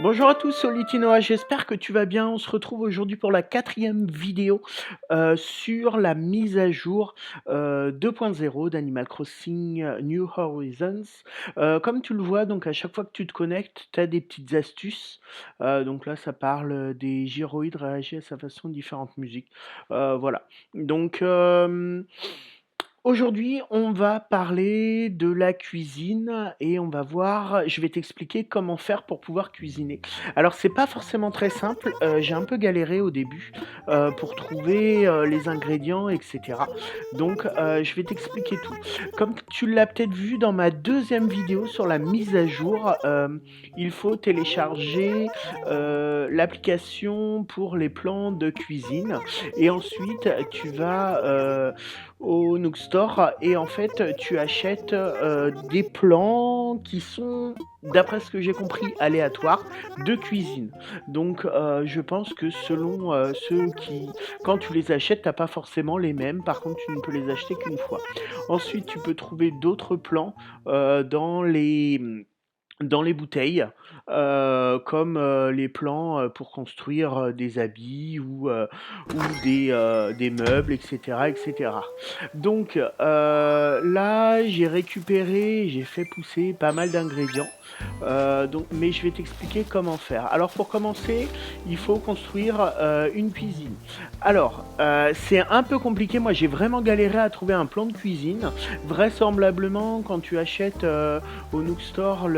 Bonjour à tous, c'est Olitinoa, j'espère que tu vas bien. On se retrouve aujourd'hui pour la quatrième vidéo sur la mise à jour 2.0 d'Animal Crossing New Horizons. Comme tu le vois, donc à chaque fois que tu te connectes, tu as des petites astuces. Donc là, ça parle des gyroïdes réagissent à sa façon de différentes musiques. Voilà. Donc, aujourd'hui, on va parler de la cuisine et on va voir, je vais t'expliquer comment faire pour pouvoir cuisiner. Alors, c'est pas forcément très simple, j'ai un peu galéré au début pour trouver les ingrédients, etc. Donc, je vais t'expliquer tout. Comme tu l'as peut-être vu dans ma deuxième vidéo sur la mise à jour, il faut télécharger l'application pour les plans de cuisine et ensuite tu vas au Nook Store et en fait tu achètes des plans qui sont, d'après ce que j'ai compris, aléatoires de cuisine. Donc je pense que selon ceux qui, quand tu les achètes, t'as pas forcément les mêmes. Par contre, tu ne peux les acheter qu'une fois. Ensuite, tu peux trouver d'autres plans dans les bouteilles, comme les plans pour construire des habits ou des meubles, etc., etc. Donc là, j'ai récupéré, j'ai fait pousser pas mal d'ingrédients. Mais je vais t'expliquer comment faire. Alors pour commencer, il faut construire une cuisine. Alors, c'est un peu compliqué. Moi, j'ai vraiment galéré à trouver un plan de cuisine. Vraisemblablement, quand tu achètes au Nook Store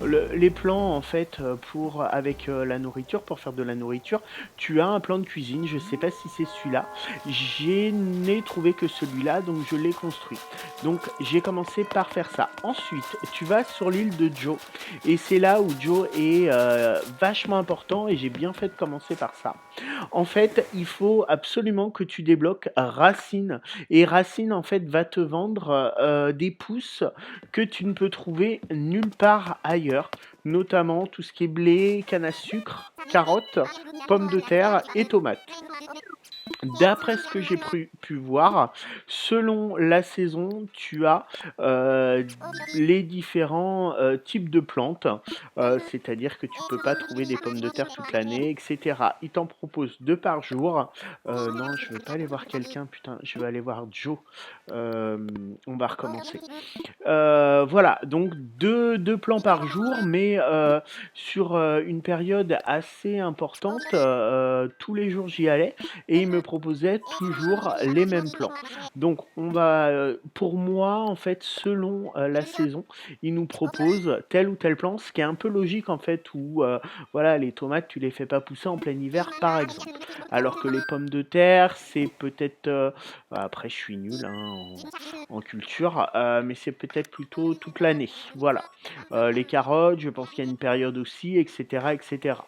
les plans en fait pour avec la nourriture, pour faire de la nourriture, tu as un plan de cuisine. Je sais pas si c'est celui-là. Je n'ai trouvé que celui-là, donc je l'ai construit. Donc j'ai commencé par faire ça. Ensuite, tu vas sur l'île de Joe et c'est là où Joe est vachement important et j'ai bien fait de commencer par ça. En fait, il faut absolument que tu débloques Racine. Et Racine, en fait, va te vendre des pousses que tu ne peux trouver nulle part ailleurs, notamment tout ce qui est blé, canne à sucre, carottes, pommes de terre et tomates. D'après ce que j'ai pu voir, selon la saison, tu as euh, les différents types de plantes, c'est-à-dire que tu peux pas trouver des pommes de terre toute l'année, etc. Il t'en propose deux par jour. Non, je vais pas aller voir quelqu'un, putain, je vais aller voir Joe. Euh, on va recommencer. Voilà, donc deux plans par jour, mais sur une période assez importante, tous les jours j'y allais et il me proposait toujours les mêmes plans. Donc on va, pour moi en fait, selon la saison, il nous propose tel ou tel plan, ce qui est un peu logique en fait, où voilà, les tomates tu les fais pas pousser en plein hiver par exemple, alors que les pommes de terre c'est peut-être, après je suis nul hein, en culture, mais c'est peut-être plutôt toute l'année. Voilà. Les carottes, je pense qu'il y a une période aussi, etc., etc.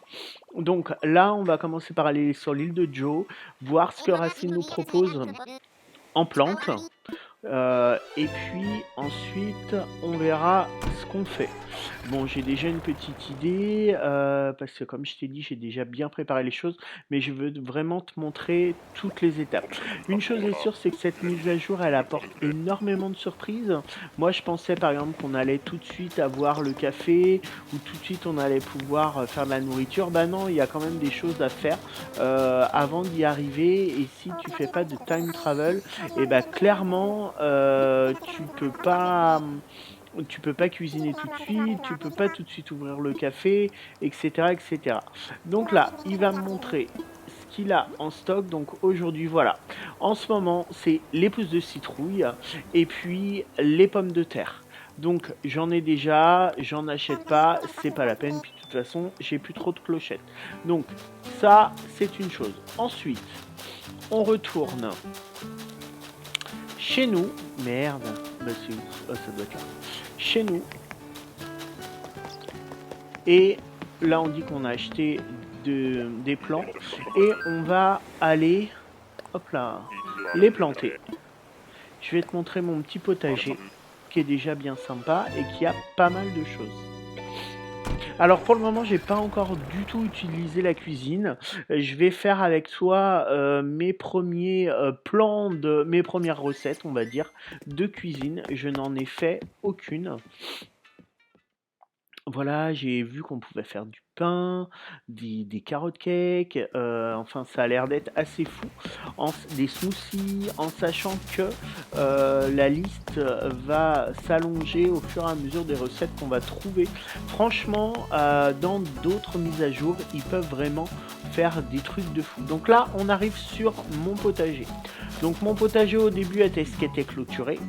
Donc là, on va commencer par aller sur l'île de Joe, voir ce que Racine nous propose en plantes. Et puis ensuite, on verra ce qu'on fait. Bon, j'ai déjà une petite idée, parce que comme je t'ai dit, j'ai déjà bien préparé les choses, mais je veux vraiment te montrer toutes les étapes. Une chose est sûre, c'est que cette mise à jour, elle apporte énormément de surprises. Moi, je pensais par exemple qu'on allait tout de suite avoir le café, ou tout de suite on allait pouvoir faire de la nourriture. Bah non, il y a quand même des choses à faire avant d'y arriver, et si tu fais pas de time travel, et bah clairement tu peux pas cuisiner tout de suite, tu peux pas tout de suite ouvrir le café, etc., etc. Donc là, il va me montrer ce qu'il a en stock. Donc aujourd'hui, voilà. En ce moment, c'est les pousses de citrouille et puis les pommes de terre. Donc j'en ai déjà, j'en achète pas, c'est pas la peine. Puis de toute façon, j'ai plus trop de clochettes. Donc ça, c'est une chose. Ensuite, on retourne chez nous. Merde, bah c'est où? Oh, ça doit être là. Chez nous. Et là, on dit qu'on a acheté des plants. Et on va aller, hop là, les planter. Je vais te montrer mon petit potager, qui est déjà bien sympa et qui a pas mal de choses. Alors pour le moment, j'ai pas encore du tout utilisé la cuisine. Je vais faire avec toi mes premiers plans de mes premières recettes, on va dire, de cuisine. Je n'en ai fait aucune. Voilà, j'ai vu qu'on pouvait faire du pain, des carottes cakes, enfin ça a l'air d'être assez fou. Des smoothies, en sachant que la liste va s'allonger au fur et à mesure des recettes qu'on va trouver. Franchement, dans d'autres mises à jour, ils peuvent vraiment faire des trucs de fou. Donc là, on arrive sur mon potager. Donc mon potager au début était ce qui était clôturé.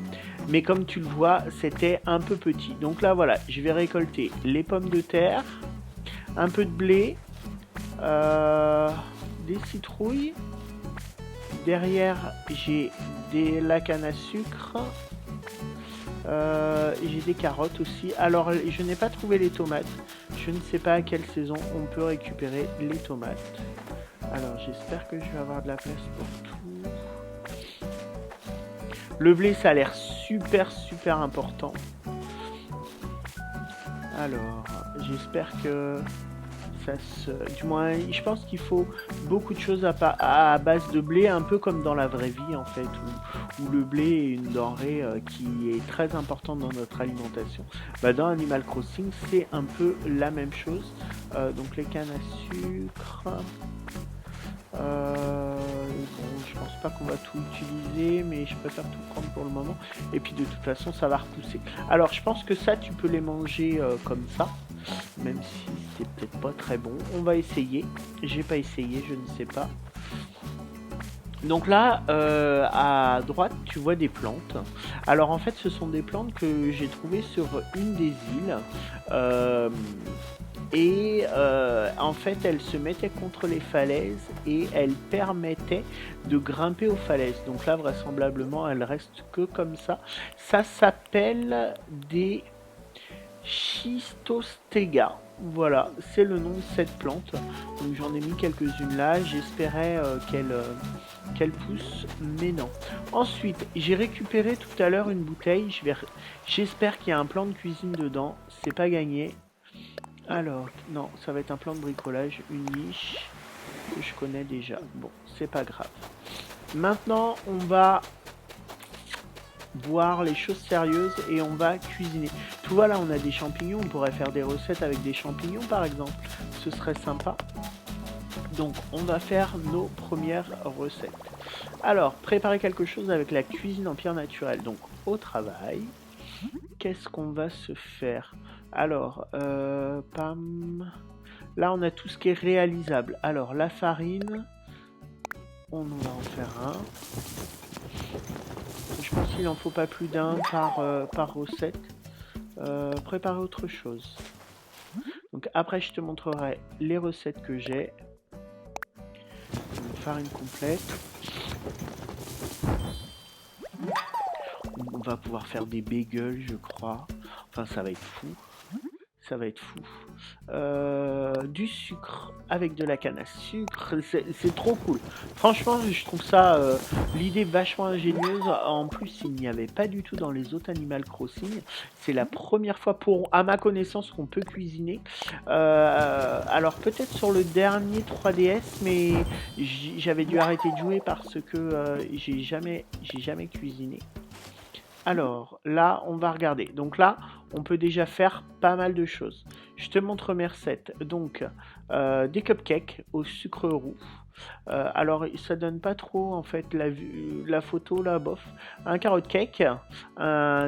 Mais comme tu le vois, c'était un peu petit. Donc là, voilà, je vais récolter les pommes de terre, un peu de blé, des citrouilles. Derrière, j'ai la canne à sucre. J'ai des carottes aussi. Alors, je n'ai pas trouvé les tomates. Je ne sais pas à quelle saison on peut récupérer les tomates. Alors, j'espère que je vais avoir de la place pour tout. Le blé, ça a l'air super important. Alors, j'espère que ça se... Du moins, je pense qu'il faut beaucoup de choses à base de blé, un peu comme dans la vraie vie, en fait, où le blé est une denrée qui est très importante dans notre alimentation. Bah, dans Animal Crossing, c'est un peu la même chose. Donc, les cannes à sucre... bon, je pense pas qu'on va tout utiliser, mais je préfère tout prendre pour le moment. Et puis de toute façon, ça va repousser. Alors, je pense que ça, tu peux les manger comme ça, même si c'est peut-être pas très bon. On va essayer. J'ai pas essayé, je ne sais pas. Donc là, à droite, tu vois des plantes. Alors en fait, ce sont des plantes que j'ai trouvées sur une des îles. En fait, elle se mettait contre les falaises et elle permettait de grimper aux falaises. Donc là, vraisemblablement, elle reste que comme ça. Ça s'appelle des Schistostega. Voilà, c'est le nom de cette plante. Donc j'en ai mis quelques-unes là. J'espérais qu'elle pousse, mais non. Ensuite, j'ai récupéré tout à l'heure une bouteille. J'espère qu'il y a un plan de cuisine dedans. C'est pas gagné. Alors, non, ça va être un plan de bricolage, une niche que je connais déjà. Bon, c'est pas grave. Maintenant, on va voir les choses sérieuses et on va cuisiner. Tu vois, là, on a des champignons. On pourrait faire des recettes avec des champignons, par exemple. Ce serait sympa. Donc, on va faire nos premières recettes. Alors, préparer quelque chose avec la cuisine en pierre naturelle. Donc, au travail. Qu'est-ce qu'on va se faire? Alors, pam. Là, on a tout ce qui est réalisable. Alors, la farine, on va en faire un. Je pense qu'il n'en faut pas plus d'un par recette. Préparer autre chose. Donc après, je te montrerai les recettes que j'ai. Farine complète. On va pouvoir faire des bagels, je crois. Enfin, ça va être fou. Ça va être fou. Du sucre avec de la canne à sucre, c'est trop cool. Franchement, je trouve ça l'idée vachement ingénieuse. En plus, il n'y avait pas du tout dans les autres Animal Crossing. C'est la première fois à ma connaissance qu'on peut cuisiner. Alors peut-être sur le dernier 3DS, mais j'avais dû arrêter de jouer parce que j'ai jamais cuisiné. Alors, là, on va regarder. Donc là, on peut déjà faire pas mal de choses. Je te montre mes recettes. Donc, des cupcakes au sucre roux. Alors, ça donne pas trop, en fait, la photo, là, bof. Un carotte cake,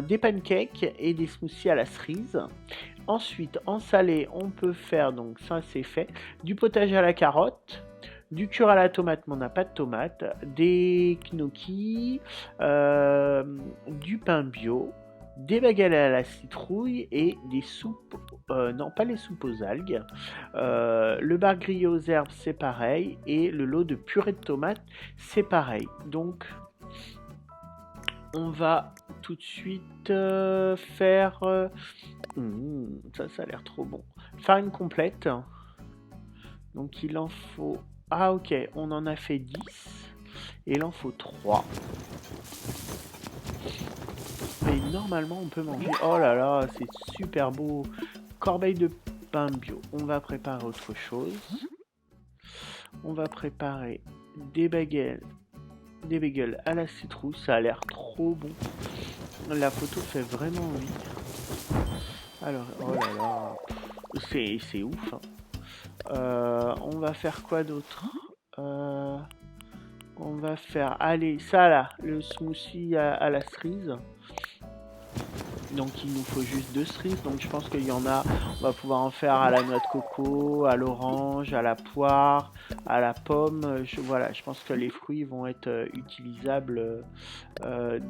des pancakes et des smoothies à la cerise. Ensuite, en salé, on peut faire, donc ça, c'est fait, du potage à la carotte. Du cure à la tomate, mais on n'a pas de tomate, des gnocchis, du pain bio, des baguettes à la citrouille et des soupes, non pas les soupes aux algues. Le bar grillé aux herbes, c'est pareil, et le lot de purée de tomates, c'est pareil. Donc, on va tout de suite faire... ça a l'air trop bon. Farine complète. Donc, il en faut... Ah ok, on en a fait 10 et il en faut 3. Et normalement on peut manger. Oh là là, c'est super beau. Corbeille de pain bio. On va préparer autre chose. On va préparer des bagels à la citrouille. Ça a l'air trop bon. La photo fait vraiment envie. Alors, oh là là. C'est ouf. Hein. On va faire quoi d'autre? On va faire, allez, ça là, le smoothie à la cerise. Donc il nous faut juste 2 cerises, donc je pense qu'il y en a, on va pouvoir en faire à la noix de coco, à l'orange, à la poire, à la pomme. Voilà, je pense que les fruits vont être utilisables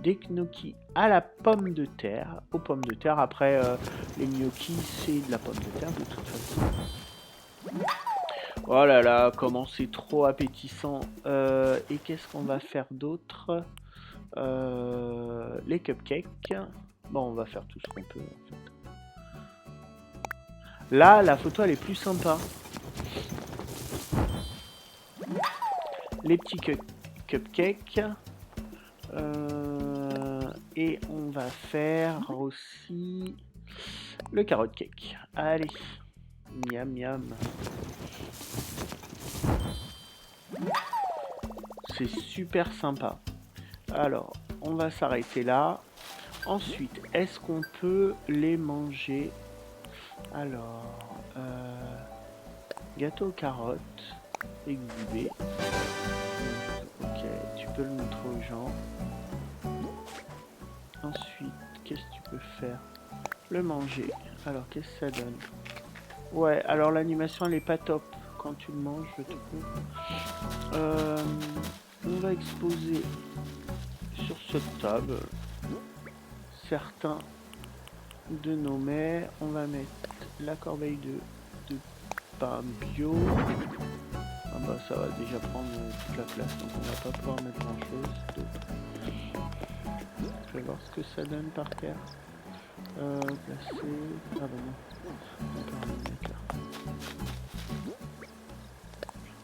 des gnocchis à la pomme de terre, aux pommes de terre. Après, les gnocchis, c'est de la pomme de terre de toute façon. Oh là là, comment c'est trop appétissant. Et qu'est-ce qu'on va faire d'autre? Les cupcakes. Bon, on va faire tout ce qu'on peut en fait. Là, la photo elle est plus sympa. Les petits cupcakes. Et on va faire aussi le carotte cake. Allez, miam miam. C'est super sympa. Alors, on va s'arrêter là. Ensuite, est-ce qu'on peut les manger? Alors, gâteau aux carottes, exhibé. Ok, tu peux le montrer aux gens. Ensuite, qu'est-ce que tu peux faire? Le manger. Alors, qu'est-ce que ça donne? Ouais, alors l'animation elle est pas top quand tu le manges, je trouve. On va exposer sur cette table certains de nos mets. On va mettre la corbeille de pain bio. Ah bah ça va déjà prendre toute la place, donc on va pas pouvoir mettre grand chose d'autre. Je vais voir ce que ça donne par terre. Placer. Ah bah non. On peut en mettre là.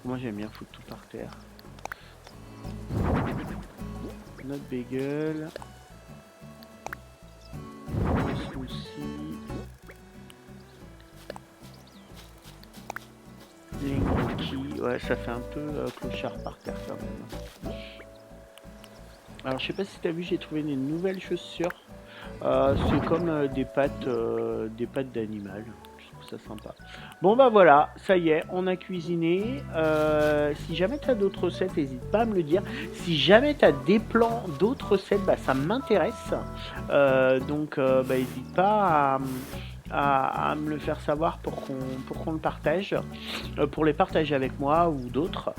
Moi j'aime bien foutre tout par terre. Notre bagel. Le smoothie. Les gnocchis. Ouais, ça fait un peu clochard par terre quand même. Alors je sais pas si t'as vu, j'ai trouvé des nouvelles chaussures. C'est comme des pattes d'animal. Je trouve ça sympa. Bon bah voilà, ça y est, on a cuisiné. Si jamais tu as d'autres recettes, n'hésite pas à me le dire. Si jamais tu as des plans, d'autres recettes, bah, ça m'intéresse. Donc bah, n'hésite pas à me le faire savoir pour qu'on le partage, pour les partager avec moi ou d'autres.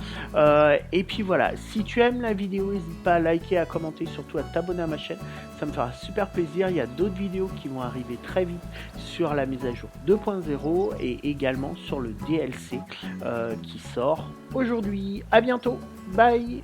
Et puis voilà, si tu aimes la vidéo, n'hésite pas à liker, à commenter, surtout à t'abonner à ma chaîne. Ça me fera super plaisir. Il y a d'autres vidéos qui vont arriver très vite sur la mise à jour 2.0 et également sur le DLC qui sort aujourd'hui. À bientôt, bye.